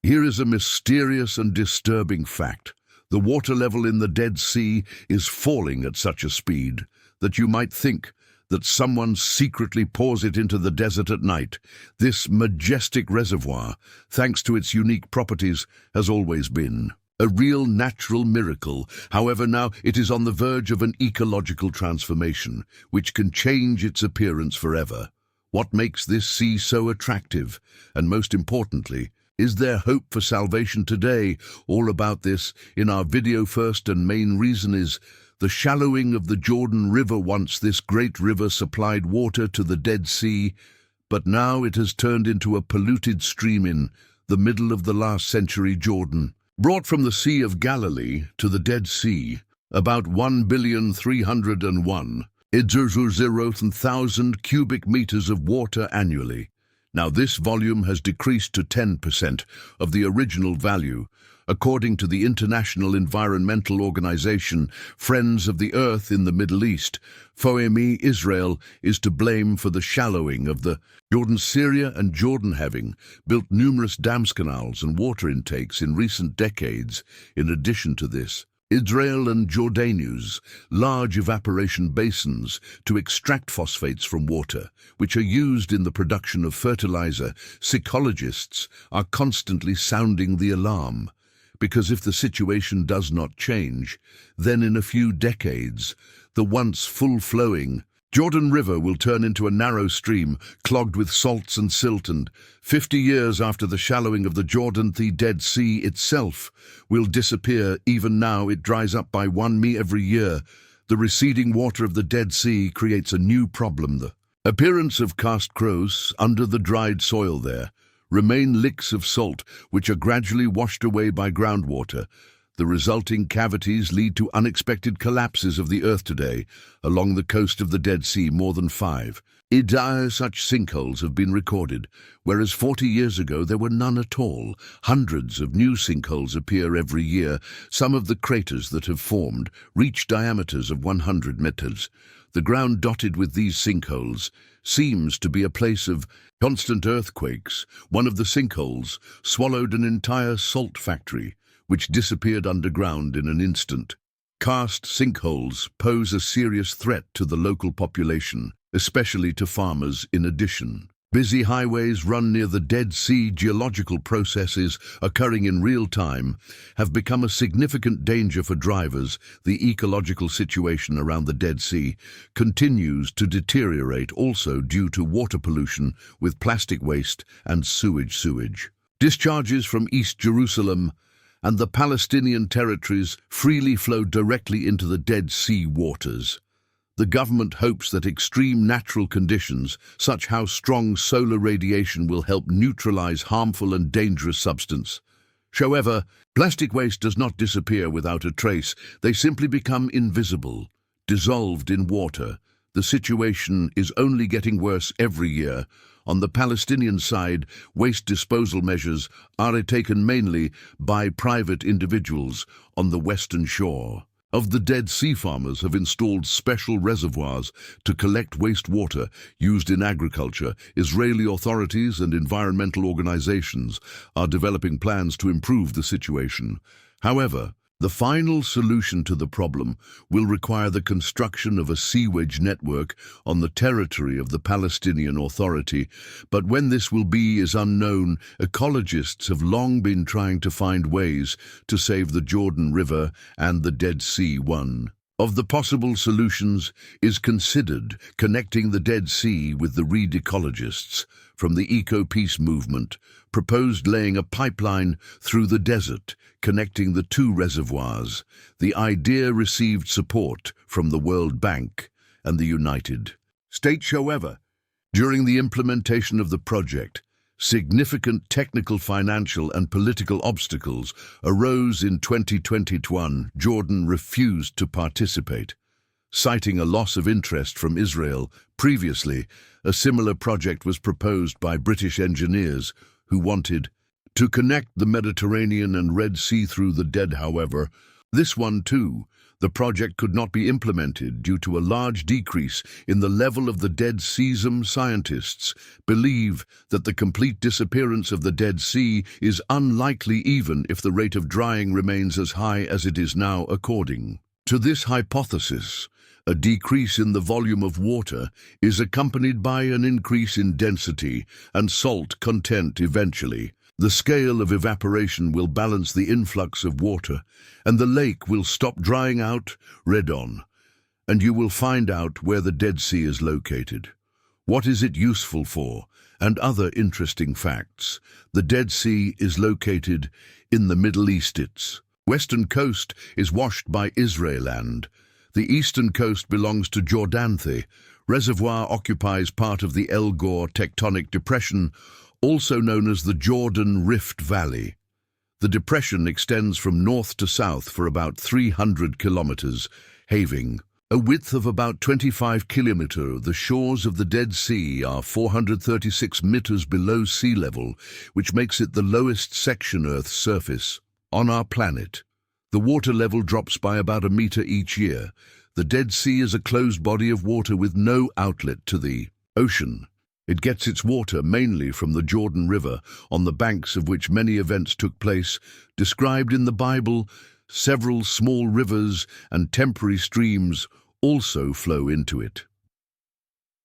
Here is a mysterious and disturbing fact. The water level in the Dead Sea is falling at such a speed that you might think that someone secretly pours it into the desert at night. This majestic reservoir, thanks to its unique properties, has always been a real natural miracle. However, now it is on the verge of an ecological transformation, which can change its appearance forever. What makes this sea so attractive? And most importantly, is there hope for salvation today? All about this in our video. First and main reason is the shallowing of the Jordan River. Once this great river supplied water to the Dead Sea, but now it has turned into a polluted stream in the middle of the last century. Jordan, brought from the Sea of Galilee to the Dead Sea, about 1,301,000 cubic meters of water annually. Now this volume has decreased to 10% of the original value. According to the International Environmental Organization, Friends of the Earth in the Middle East, FOMI, Israel is to blame for the shallowing of the Jordan. Syria and Jordan, having built numerous dams, canals and water intakes in recent decades. In addition to this, Israel and Jordan use large evaporation basins to extract phosphates from water, which are used in the production of fertilizer. Psychologists are constantly sounding the alarm, because if the situation does not change, then in a few decades, the once full-flowing Jordan River will turn into a narrow stream clogged with salts and silt, and 50 years after the shallowing of the Jordan, the Dead Sea itself will disappear. Even now it dries up by 1 m every year. The receding water of the Dead Sea creates a new problem. The appearance of cast crows under the dried soil. There remain licks of salt which are gradually washed away by groundwater. The resulting cavities lead to unexpected collapses of the earth. Today, along the coast of the Dead Sea, more than 5 such sinkholes have been recorded, whereas 40 years ago there were none at all. Hundreds of new sinkholes appear every year. Some of the craters that have formed reach diameters of 100 meters. The ground dotted with these sinkholes seems to be a place of constant earthquakes. One of the sinkholes swallowed an entire salt factory, which disappeared underground in an instant. Cast sinkholes pose a serious threat to the local population, especially to farmers. In addition, busy highways run near the Dead Sea. Geological processes occurring in real time have become a significant danger for drivers. The ecological situation around the Dead Sea continues to deteriorate, also due to water pollution with plastic waste and sewage. Discharges from East Jerusalem and the Palestinian territories freely flow directly into the Dead Sea waters. The government hopes that extreme natural conditions, such as strong solar radiation, will help neutralize harmful and dangerous substance. However, plastic waste does not disappear without a trace. They simply become invisible, dissolved in water. The situation is only getting worse every year. On the Palestinian side, waste disposal measures are taken mainly by private individuals on the western shore of the Dead Sea. Farmers have installed special reservoirs to collect wastewater used in agriculture. Israeli authorities and environmental organizations are developing plans to improve the situation. However, the final solution to the problem will require the construction of a sewage network on the territory of the Palestinian Authority, but when this will be is unknown. Ecologists have long been trying to find ways to save the Jordan River and the Dead Sea. One of the possible solutions is considered connecting the Dead Sea with the reed. Ecologists from the Eco-Peace movement proposed laying a pipeline through the desert, connecting the two reservoirs. The idea received support from the World Bank and the United States. However, during the implementation of the project, significant technical, financial and political obstacles arose. In 2021, Jordan refused to participate, citing a loss of interest from Israel. Previously, a similar project was proposed by British engineers who wanted to connect the Mediterranean and Red Sea through the Dead. However, This one, too, the project could not be implemented due to a large decrease in the level of the Dead Sea. Some scientists believe that the complete disappearance of the Dead Sea is unlikely even if the rate of drying remains as high as it is now. According to this hypothesis, a decrease in the volume of water is accompanied by an increase in density and salt content eventually. The scale of evaporation will balance the influx of water, and the lake will stop drying out. Read on, and you will find out where the Dead Sea is located. What is it useful for? And other interesting facts. The Dead Sea is located in the Middle East. Its western coast is washed by Israel land. The eastern coast belongs to Jordan. The reservoir occupies part of the El Gore tectonic depression, also known as the Jordan Rift Valley. The depression extends from north to south for about 300 kilometers, having a width of about 25 kilometers. The shores of the Dead Sea are 436 meters below sea level, which makes it the lowest section Earth's surface. On our planet, the water level drops by about a meter each year. The Dead Sea is a closed body of water with no outlet to the ocean. It gets its water mainly from the Jordan River, on the banks of which many events took place, described in the Bible. Several small rivers and temporary streams also flow into it.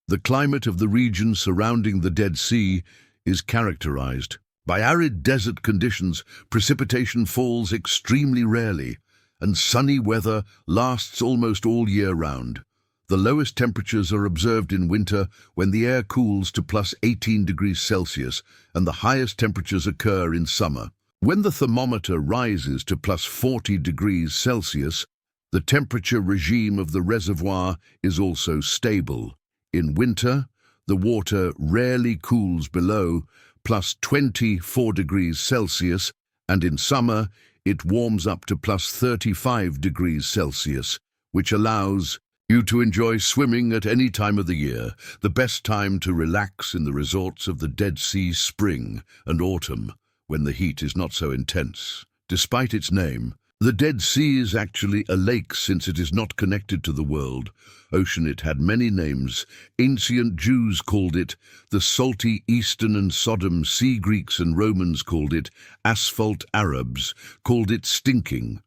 The climate of the region surrounding the Dead Sea is characterized by arid desert conditions. Precipitation falls extremely rarely, and sunny weather lasts almost all year round. The lowest temperatures are observed in winter when the air cools to plus 18 degrees Celsius, and the highest temperatures occur in summer. When the thermometer rises to plus 40 degrees Celsius, the temperature regime of the reservoir is also stable. In winter, the water rarely cools below plus 24 degrees Celsius, and in summer, it warms up to plus 35 degrees Celsius, which allows you to enjoy swimming at any time of the year. The best time to relax in the resorts of the Dead Sea: spring and autumn, when the heat is not so intense. Despite its name, the Dead Sea is actually a lake since it is not connected to the world ocean. It had many names. Ancient Jews called it the salty Eastern and Sodom Sea. Greeks and Romans called it asphalt. Arabs called it stinking.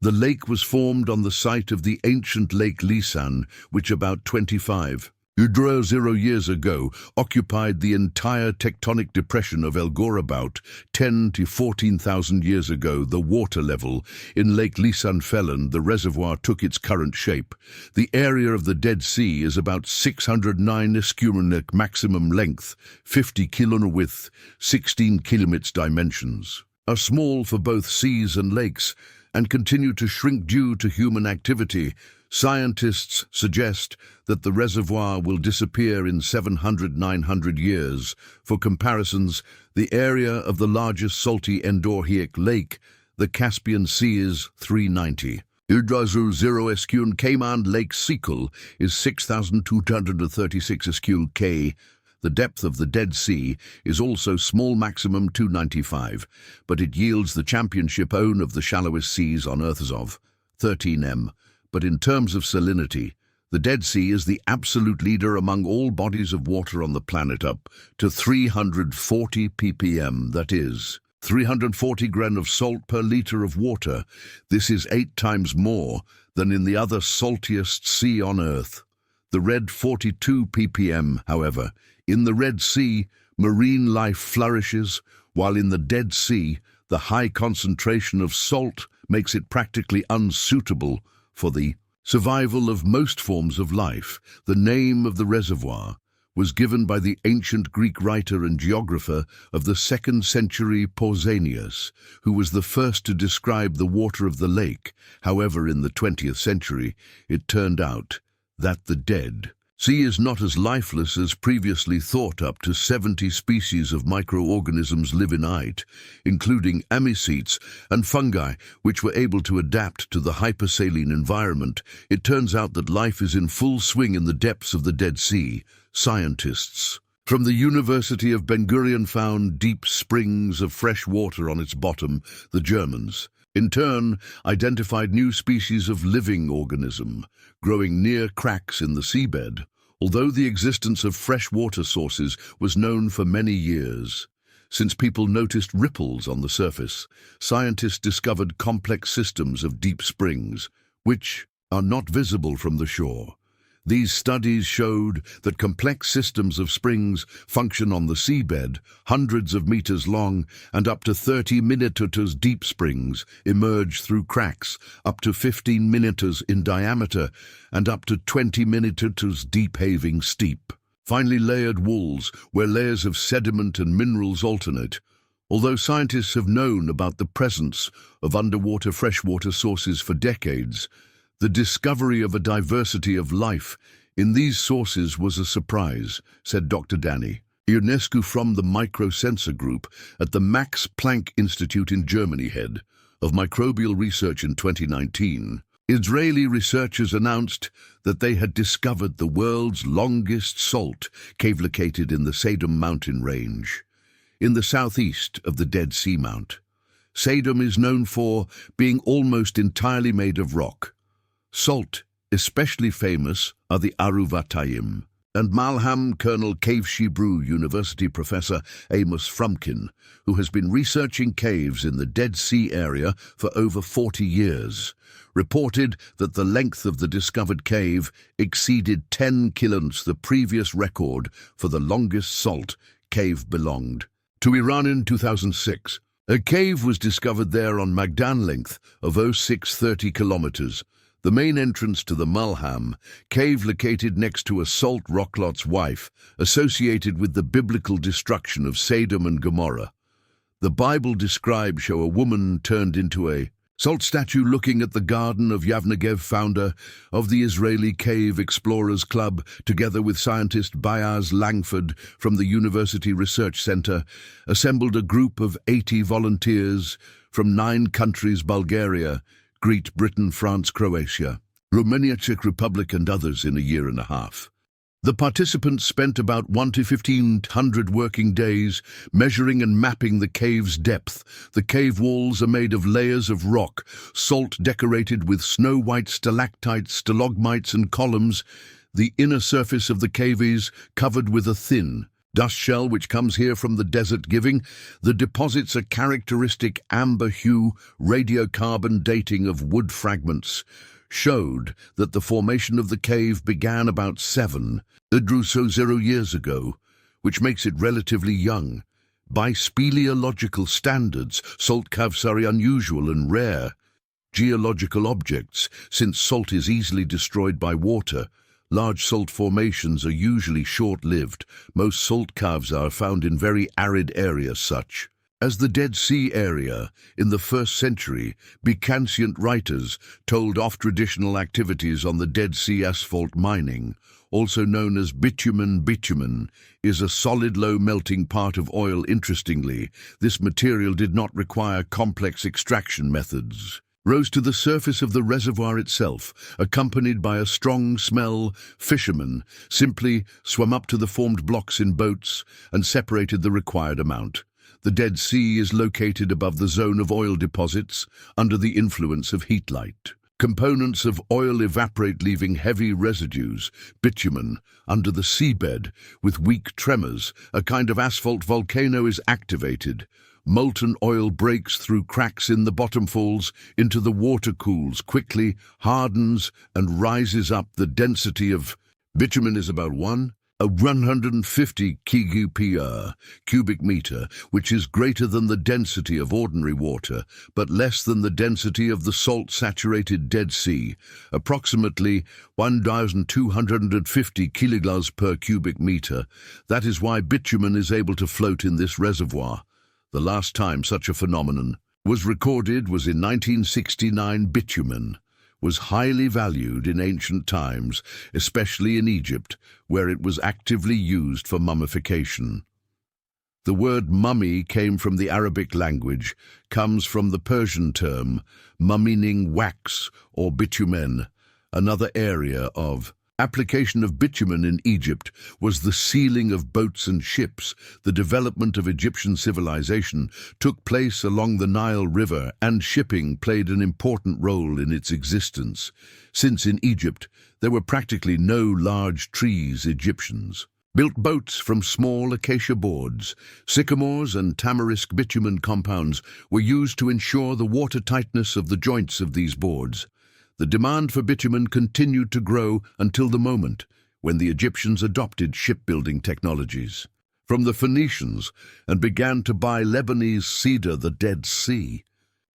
The lake was formed on the site of the ancient Lake Lisan, which about 25,000 years ago occupied the entire tectonic depression of El Gore. About 10 to 14,000 years ago, the water level in Lake Lisan fell and the reservoir took its current shape. The area of the Dead Sea is about 609 km maximum length, 50 km width, 16 km dimensions. Are small for both seas and lakes, and continue to shrink due to human activity. Scientists suggest that the reservoir will disappear in 700–900 years. For comparisons, the area of the largest salty endorheic lake, the Caspian Sea, is 390. Udrazul Cayman Lake Sekul is 6,236 km. The depth of the Dead Sea is also small, maximum 295, but it yields the championship own of the shallowest seas on Earth as of 13 m. But in terms of salinity, the Dead Sea is the absolute leader among all bodies of water on the planet, up to 340 ppm, that is, 340 grain of salt per liter of water. This is 8 times more than in the other saltiest sea on Earth. The red 42 ppm, however. In the Red Sea, marine life flourishes, while in the Dead Sea, the high concentration of salt makes it practically unsuitable for the survival of most forms of life. The name of the reservoir was given by the ancient Greek writer and geographer of the 2nd century, Pausanias, who was the first to describe the water of the lake. However, in the 20th century, it turned out that the Dead Sea is not as lifeless as previously thought. Up to 70 species of microorganisms live in it, including amycetes and fungi, which were able to adapt to the hypersaline environment. It turns out that life is in full swing in the depths of the Dead Sea. Scientists from the University of Ben Gurion found deep springs of fresh water on its bottom. The Germans in turn identified new species of living organism growing near cracks in the seabed, although the existence of fresh water sources was known for many years. Since people noticed ripples on the surface, scientists discovered complex systems of deep springs, which are not visible from the shore. These studies showed that complex systems of springs function on the seabed, hundreds of meters long, and up to 30 meters deep springs emerge through cracks up to 15 meters in diameter and up to 20 meters deep, having steep, finely layered walls where layers of sediment and minerals alternate. Although scientists have known about the presence of underwater freshwater sources for decades, the discovery of a diversity of life in these sources was a surprise, said Dr. Danny Ionescu from the Microsensor Group at the Max Planck Institute in Germany, head of microbial research in 2019. Israeli researchers announced that they had discovered the world's longest salt cave located in the Sedum mountain range, in the southeast of the Dead Sea Mount. Sedum is known for being almost entirely made of rock. Salt, especially famous, are the Aruvatayim and Malham. Colonel Cave Shebrew University professor Amos Frumkin, who has been researching caves in the Dead Sea area for over 40 years, reported that the length of the discovered cave exceeded 10 kilometers. The previous record for the longest salt cave belonged to Iran in 2006. A cave was discovered there on Magdan length of 0630 kilometers. The main entrance to the Malham cave located next to a salt rock Lot's wife, associated with the biblical destruction of Sodom and Gomorrah. The Bible describes how a woman turned into a salt statue looking at the Garden of Yavnegev. Founder of the Israeli Cave Explorers Club, together with scientist Bayaz Langford from the University Research Center, assembled a group of 80 volunteers from 9 countries: Bulgaria, Great Britain, France, Croatia, Romania, Czech Republic, and others in a year and a half. The participants spent about 1 to 1,500 working days measuring and mapping the cave's depth. The cave walls are made of layers of rock, salt decorated with snow-white stalactites, stalagmites, and columns. The inner surface of the cave is covered with a thin dust shell which comes here from the desert, giving the deposits a characteristic amber hue. Radiocarbon dating of wood fragments showed that the formation of the cave began about 7.0 years ago, which makes it relatively young. By speleological standards, salt caves are unusual and rare geological objects, since salt is easily destroyed by water. Large salt formations are usually short-lived. Most salt caves are found in very arid areas such as the Dead Sea area. In the 1st century, Byzantine writers told of traditional activities on the Dead Sea. Asphalt mining, also known as bitumen. Bitumen is a solid low-melting part of oil. Interestingly, this material did not require complex extraction methods. Rose to the surface of the reservoir itself, accompanied by a strong smell. Fishermen simply swam up to the formed blocks in boats and separated the required amount. The Dead Sea is located above the zone of oil deposits under the influence of heat light. Components of oil evaporate, leaving heavy residues, bitumen, under the seabed with weak tremors. A kind of asphalt volcano is activated. Molten oil breaks through cracks in the bottom, falls into the water, cools quickly, hardens, and rises up. The density of bitumen is about 150 kg/cubic meter, which is greater than the density of ordinary water, but less than the density of the salt-saturated Dead Sea, approximately 1,250 kg/cubic meter. That is why bitumen is able to float in this reservoir. The last time such a phenomenon was recorded was in 1969. Bitumen was highly valued in ancient times, especially in Egypt, where it was actively used for mummification. The word mummy came from the Arabic language, comes from the Persian term, meaning wax or bitumen, another area of Application of bitumen in Egypt was the sealing of boats and ships. The development of Egyptian civilization took place along the Nile River, and shipping played an important role in its existence, since in Egypt there were practically no large trees. Egyptians built boats from small acacia boards. Sycamores and tamarisk bitumen compounds were used to ensure the watertightness of the joints of these boards. The demand for bitumen continued to grow until the moment when the Egyptians adopted shipbuilding technologies from the Phoenicians and began to buy Lebanese cedar, the Dead Sea.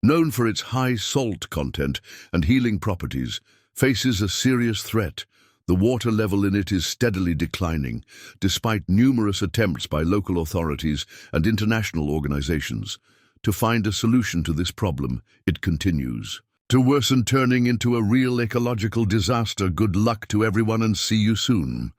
Known for its high salt content and healing properties, faces a serious threat. The water level in it is steadily declining, despite numerous attempts by local authorities and international organizations to find a solution to this problem. It continues to worsen, turning into a real ecological disaster. Good luck to everyone and see you soon.